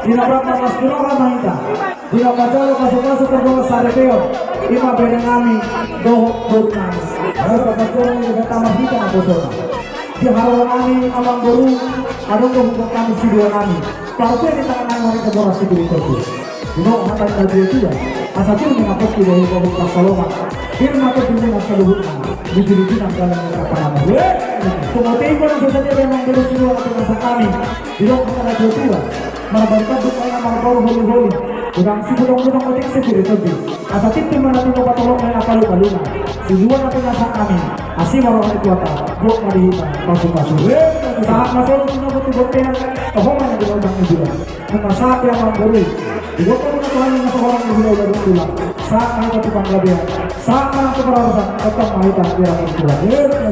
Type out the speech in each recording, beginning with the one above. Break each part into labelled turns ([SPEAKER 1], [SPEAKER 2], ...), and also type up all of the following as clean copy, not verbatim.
[SPEAKER 1] Dinabrak mas kuno mahita. Dinabacalo masuk-masuk ke bawah sarepeo. Ima berengami dohok nangis. Lalu kapatong juga tamah kita na bosok. Di harawan kami amang guru adong hukum kami sidua kami. Kalau kita tangan hari ke bawah Sipirnitondi. Dino hata tadi itu ya. Asal mengapa tidak dari bawah Saloma. Firman Tuhan yang seluruh dijadi dalam apa namanya. Kemudian pun saja memang terus sidua dengan kami. Dino hata tadi itu ya. Merabarkan supaya marbaru holi-holi. Udang si budang-budang otik Sipirnitondi. Asa tipe menanti patolong ay apalu-paluna. Siluan natin nasa kami. Asi marong itu ata. Buat malihita. Pasok-pasok. Saat masolong sinabot-ibot-tihan. Tohongan na dinawang ibulan. Kung masabi ang mga guri. Iwag ko na tuhan yung masawalang ibulan na tulang. Saat makita tipang labihan. Saat mga kaparasan. Katang makita ang pirang ng tulang.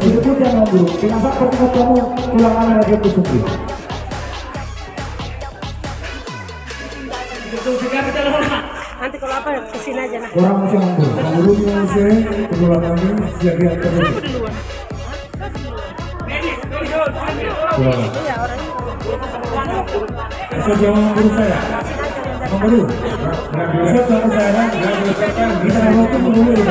[SPEAKER 1] Sinipot yan mga guru. Pinasak patikat kamu. Tulang kami na dito sumpi.
[SPEAKER 2] Nanti kalau apa kesini aja nah.
[SPEAKER 1] Orang masih mampu. Menurut saya, kedua kami siaga terus.
[SPEAKER 2] Iya orang ini.
[SPEAKER 1] Bisa jawab menurut saya. Menurut. Bisa jawab saya. Kita waktu menurut.